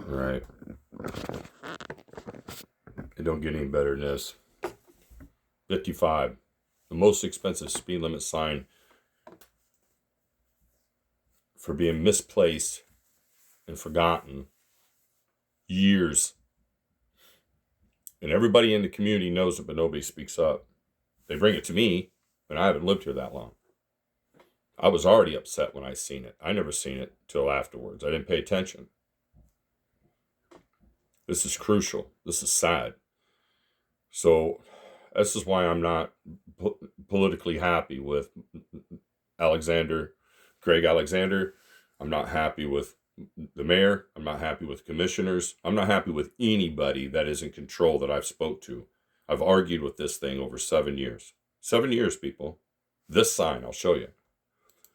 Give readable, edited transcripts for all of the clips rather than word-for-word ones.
Right. It don't get any better than this. 55. The most expensive speed limit sign for being misplaced and forgotten years. And everybody in the community knows it, but nobody speaks up. They bring it to me, and I haven't lived here that long. I was already upset when I seen it. I never seen it till afterwards. I didn't pay attention. This is crucial. This is sad. So this is why I'm not politically happy with Greg Alexander. I'm not happy with the mayor. I'm not happy with commissioners. I'm not happy with anybody that is in control that I've spoke to. I've argued with this thing over 7 years. 7 years, people. This sign, I'll show you.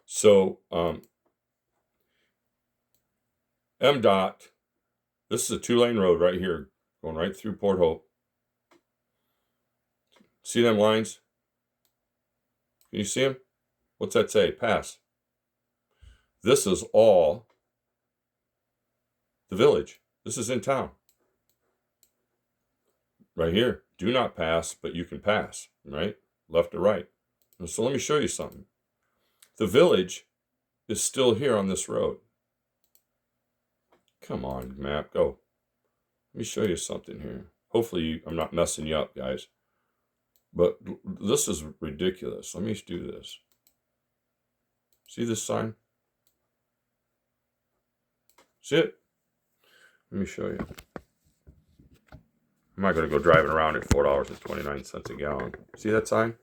So, MDOT, this is a 2-lane road right here, going right through Port Hope. See them lines? Can you see them? What's that say? Pass. This is all the village. This is in town. Right here. Do not pass, but you can pass, right? Left or right. So let me show you something. The village is still here on this road. Come on, map, go. Let me show you something here. Hopefully I'm not messing you up, guys. But this is ridiculous. Let me do this. See this sign? See it? Let me show you. I'm not going to go driving around at $4.29 a gallon. See that sign?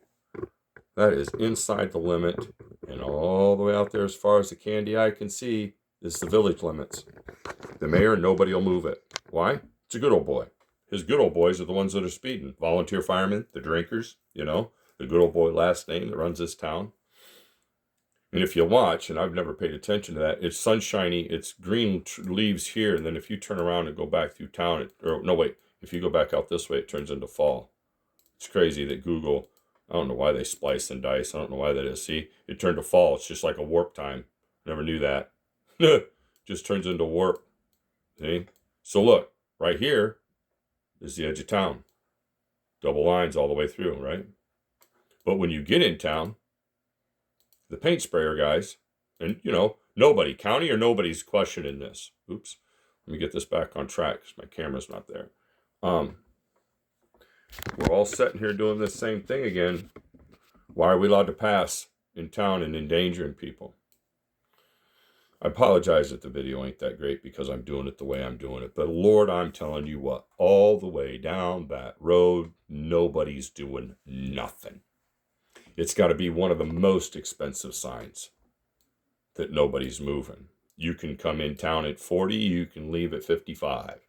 That is inside the limit. And all the way out there, as far as the candy eye can see, is the village limits. The mayor, nobody will move it. Why? It's a good old boy. His good old boys are the ones that are speeding. Volunteer firemen, the drinkers, the good old boy last name that runs this town. And if you watch, and I've never paid attention to that, it's sunshiny, it's green leaves here, and then if you turn around and go back through town, if you go back out this way, it turns into fall. It's crazy that Google, I don't know why they splice and dice, I don't know why that is. See, it turned to fall, it's just like a warp time. Never knew that. Just turns into warp. See? So look, right here is the edge of town. Double lines all the way through, right? But when you get in town, the paint sprayer guys, and nobody, county or nobody's questioning this. Oops. Let me get this back on track because my camera's not there. We're all sitting here doing this same thing again. Why are we allowed to pass in town and endangering people? I apologize that the video ain't that great because I'm doing it the way I'm doing it. But Lord, I'm telling you what, all the way down that road, nobody's doing nothing. It's got to be one of the most expensive signs that nobody's moving. You can come in town at 40, you can leave at 55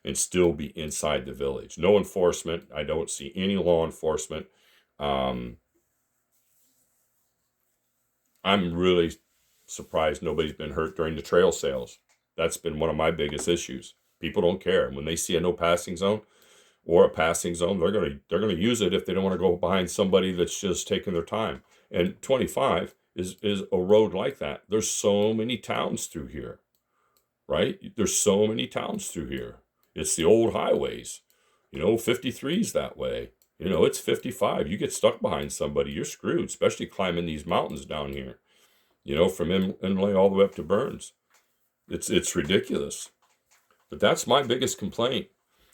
and still be inside the village. No enforcement. I don't see any law enforcement. I'm really surprised nobody's been hurt during the trail sales. That's been one of my biggest issues. People don't care. When they see a no passing zone or a passing zone, they're gonna use it if they don't want to go behind somebody that's just taking their time. And 25 is a road like that. There's so many towns through here, right? There's so many towns through here. It's the old highways. 53's that way. It's 55. You get stuck behind somebody, you're screwed, especially climbing these mountains down here. From Inlay all the way up to Burns. It's ridiculous. But that's my biggest complaint.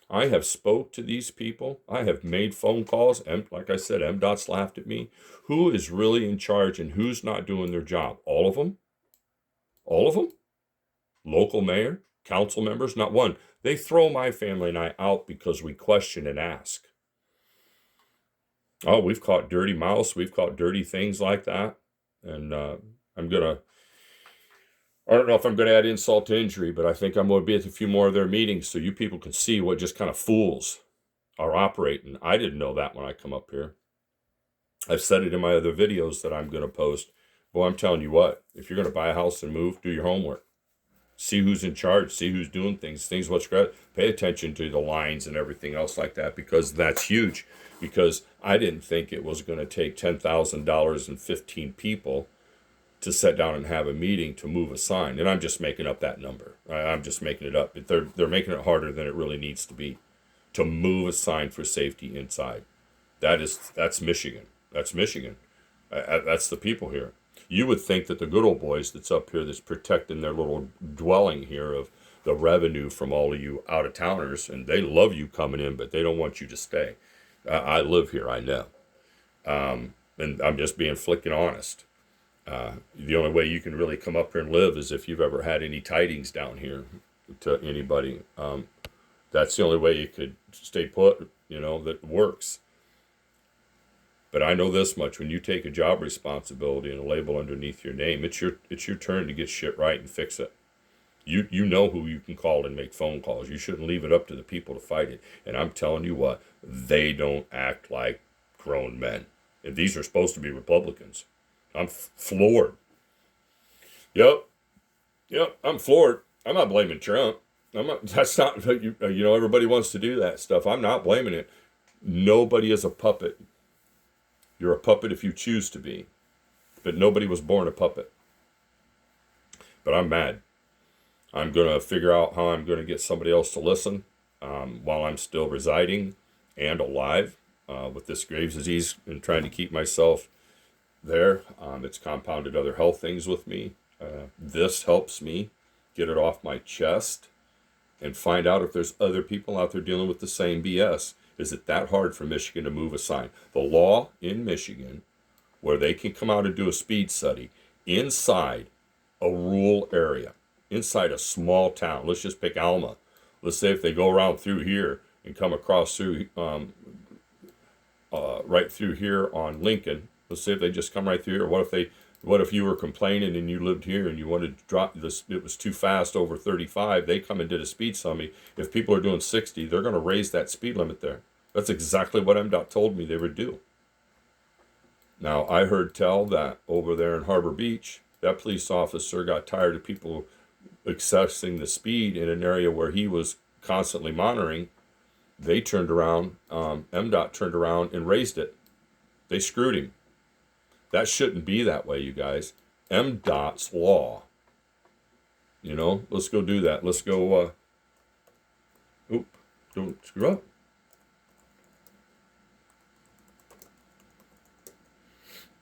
I have spoke to these people. I have made phone calls. And like I said, MDOT's laughed at me. Who is really in charge and who's not doing their job? All of them? All of them? Local mayor? Council members? Not one. They throw my family and I out because we question and ask. Oh, we've caught dirty mouse. We've caught dirty things like that. And I don't know if I'm going to add insult to injury, but I think I'm going to be at a few more of their meetings so you people can see what just kind of fools are operating. I didn't know that when I come up here. I've said it in my other videos that I'm going to post. Well, I'm telling you what, if you're going to buy a house and move, do your homework. See who's in charge, see who's doing things what's great. Pay attention to the lines and everything else like that because that's huge. Because I didn't think it was going to take $10,000 and 15 people to sit down and have a meeting to move a sign. And I'm just making up that number. I'm just making it up. But they're making it harder than it really needs to be to move a sign for safety inside. That's Michigan. That's Michigan. That's the people here. You would think that the good old boys that's up here, that's protecting their little dwelling here of the revenue from all of you out of towners, and they love you coming in, but they don't want you to stay. I live here, I know. And I'm just being flicking honest. The only way you can really come up here and live is if you've ever had any tidings down here to anybody. That's the only way you could stay put, that works. But I know this much: when you take a job responsibility and a label underneath your name, it's your turn to get shit right and fix it. You know who you can call and make phone calls. You shouldn't leave it up to the people to fight it. And I'm telling you what, they don't act like grown men. And these are supposed to be Republicans. I'm floored. Yep, I'm floored. I'm not blaming Trump. That's not, everybody wants to do that stuff. I'm not blaming it. Nobody is a puppet. You're a puppet if you choose to be. But nobody was born a puppet. But I'm mad. I'm going to figure out how I'm going to get somebody else to listen while I'm still residing and alive with this Graves' disease, and trying to keep myself there. It's compounded other health things with me. This helps me get it off my chest and find out if there's other people out there dealing with the same BS. Is it that hard for Michigan to move a sign? The law in Michigan, where they can come out and do a speed study inside a rural area, inside a small town. Let's just pick Alma. Let's say if they go around through here and come across through, right through here on Lincoln. Let's say if they just come right through here. What if you were complaining and you lived here and you wanted to drop this, it was too fast over 35, they come and did a speed summit. If people are doing 60, they're going to raise that speed limit there. That's exactly what MDOT told me they would do. Now, I heard tell that over there in Harbor Beach, that police officer got tired of people accessing the speed in an area where he was constantly monitoring. They turned around, MDOT turned around and raised it. They screwed him. That shouldn't be that way, you guys. MDOT's law. Let's go do that. Let's go, don't screw up.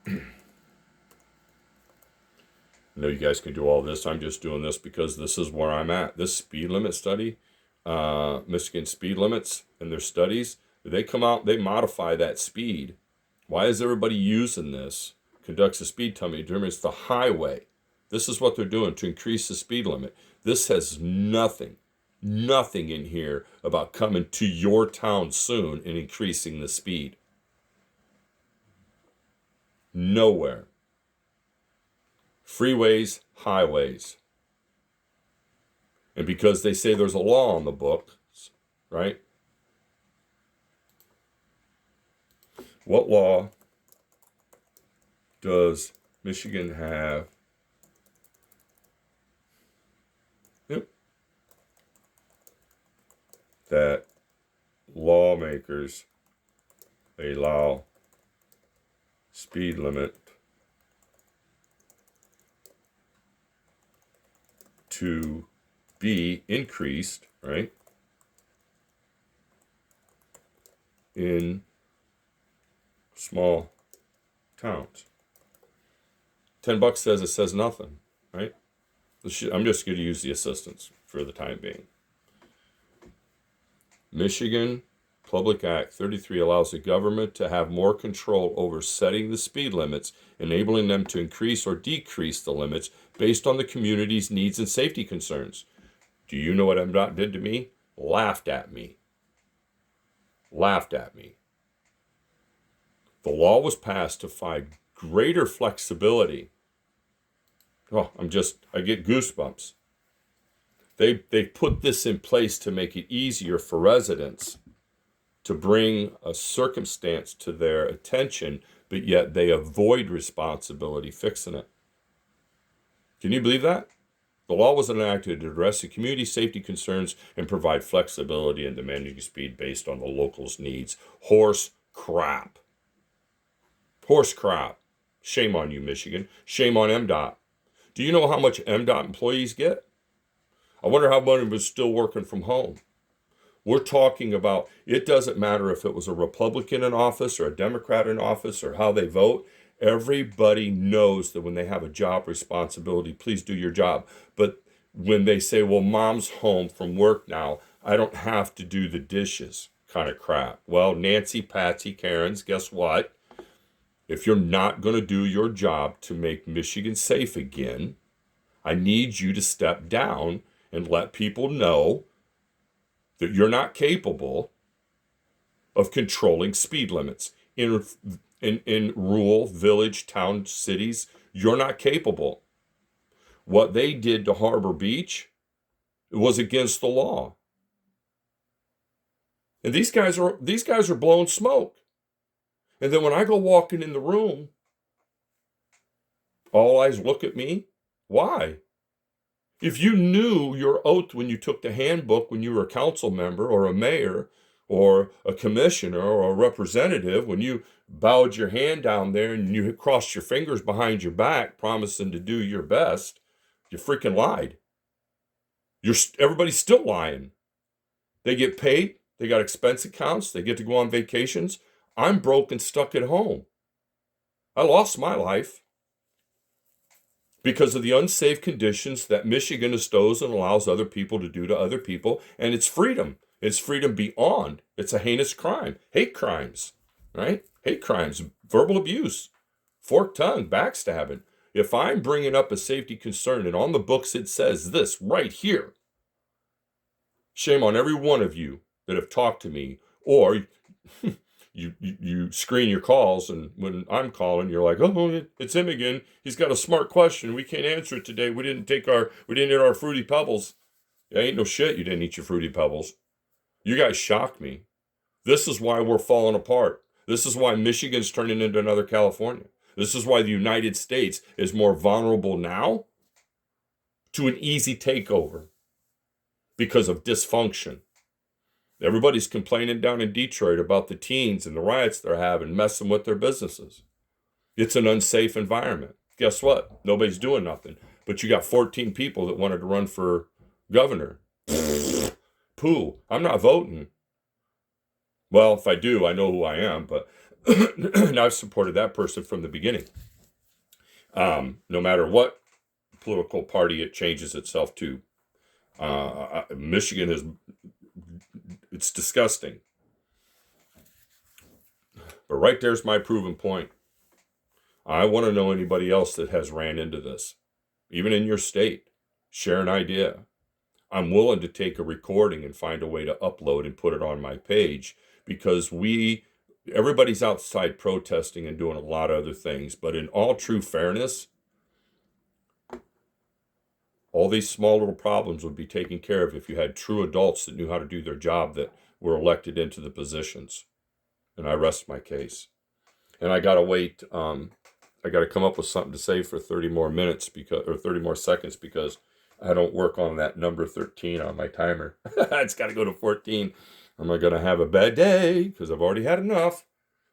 I know you guys can do all this. I'm just doing this because this is where I'm at. This speed limit study, Michigan speed limits and their studies, they come out, they modify that speed. Why is everybody using this? Conducts a speed tummy, determines the highway. This is what they're doing to increase the speed limit. This has nothing in here about coming to your town soon and increasing the speed. Nowhere. Freeways, highways. And because they say there's a law on the books, right? What law does Michigan have? That lawmakers allow speed limit to be increased, right, in small towns. $10 says it says nothing, right? I'm just going to use the assistance for the time being. Michigan Public Act 33 allows the government to have more control over setting the speed limits, enabling them to increase or decrease the limits based on the community's needs and safety concerns. Do you know what MDOT did to me? Laughed at me. Laughed at me. The law was passed to provide greater flexibility. Oh, I get goosebumps. They put this in place to make it easier for residents to bring a circumstance to their attention, but yet they avoid responsibility fixing it. Can you believe that? The law was enacted to address the community safety concerns and provide flexibility in managing speed based on the locals' needs. Horse crap. Horse crap. Shame on you, Michigan. Shame on MDOT. Do you know how much MDOT employees get? I wonder how many was still working from home. We're talking about, it doesn't matter if it was a Republican in office or a Democrat in office or how they vote. Everybody knows that when they have a job responsibility, please do your job. But when they say, well, mom's home from work now, I don't have to do the dishes kind of crap. Well, Nancy, Patsy, Karens, guess what? If you're not going to do your job to make Michigan safe again, I need you to step down and let people know that you're not capable of controlling speed limits. In rural, village, town, cities, you're not capable. What they did to Harbor Beach was against the law. And these guys are blowing smoke. And then when I go walking in the room, all eyes look at me. Why? If you knew your oath when you took the handbook when you were a council member or a mayor or a commissioner or a representative, when you bowed your hand down there and you crossed your fingers behind your back promising to do your best, you freaking lied. Everybody's still lying. They get paid. They got expense accounts. They get to go on vacations. I'm broke and stuck at home. I lost my life because of the unsafe conditions that Michigan bestows and allows other people to do to other people. And it's freedom. It's freedom beyond. It's a heinous crime. Hate crimes, right? Hate crimes, verbal abuse, forked tongue, backstabbing. If I'm bringing up a safety concern and on the books it says this right here, shame on every one of you that have talked to me, or you screen your calls, and when I'm calling, you're like, oh, it's him again. He's got a smart question. We can't answer it today. We didn't eat our Fruity Pebbles. Yeah, ain't no shit. You didn't eat your Fruity Pebbles. You guys shocked me. This is why we're falling apart. This is why Michigan's turning into another California. This is why the United States is more vulnerable now to an easy takeover because of dysfunction. Everybody's complaining down in Detroit about the teens and the riots they're having, messing with their businesses. It's an unsafe environment. Guess what? Nobody's doing nothing. But you got 14 people that wanted to run for governor. Pooh, I'm not voting. Well, if I do, I know who I am, but I've supported that person from the beginning. No matter what political party it changes itself to. Michigan is, it's disgusting. But right there's my proven point. I want to know anybody else that has ran into this, even in your state. Share an idea. I'm willing to take a recording and find a way to upload and put it on my page, because everybody's outside protesting and doing a lot of other things. But in all true fairness, all these small little problems would be taken care of if you had true adults that knew how to do their job, that were elected into the positions. And I rest my case. And I got to wait. I got to come up with something to say for 30 more minutes or 30 more seconds, because I don't work on that number 13 on my timer. It's got to go to 14. Am I going to have a bad day? Because I've already had enough.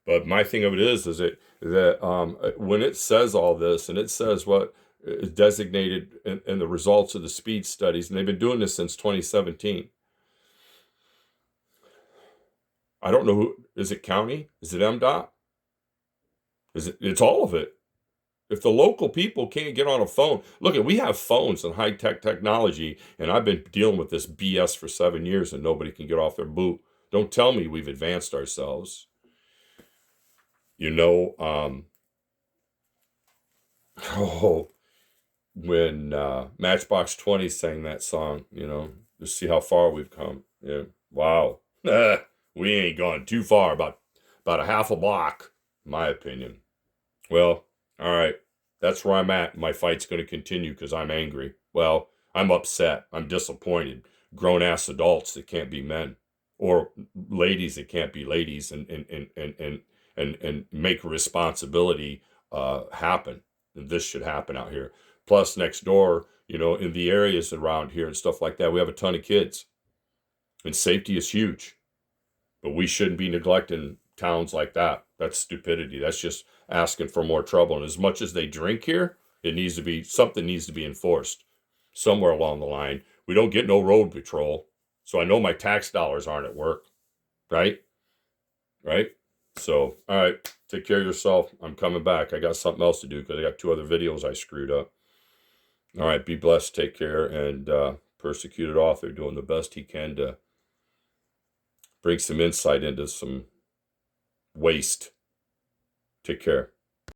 But my thing of it is that when it says all this, and it says what is designated in the results of the speed studies, and they've been doing this since 2017. I don't know who, is it county? Is it MDOT? It's all of it. If the local people can't get on a phone, look, we have phones and high-tech technology, and I've been dealing with this BS for 7 years and nobody can get off their boot. Don't tell me we've advanced ourselves. When Matchbox 20 sang that song, just see how far we've come. Yeah, wow. We ain't gone too far, about a half a block, in my opinion. Well, all right, that's where I'm at. My fight's going to continue because I'm angry. Well, I'm upset. I'm disappointed. Grown-ass adults that can't be men, or ladies that can't be ladies, and make responsibility happen. And this should happen out here. Plus, next door, in the areas around here and stuff like that, we have a ton of kids. And safety is huge. But we shouldn't be neglecting towns like that. That's stupidity. That's just asking for more trouble. And as much as they drink here, something needs to be enforced somewhere along the line. We don't get no road patrol, so I know my tax dollars aren't at work, right? Right? So, all right, take care of yourself. I'm coming back. I got something else to do because I got 2 other videos I screwed up. All right, be blessed, take care, and Persecuted Author doing the best he can to bring some insight into some waste. Take care.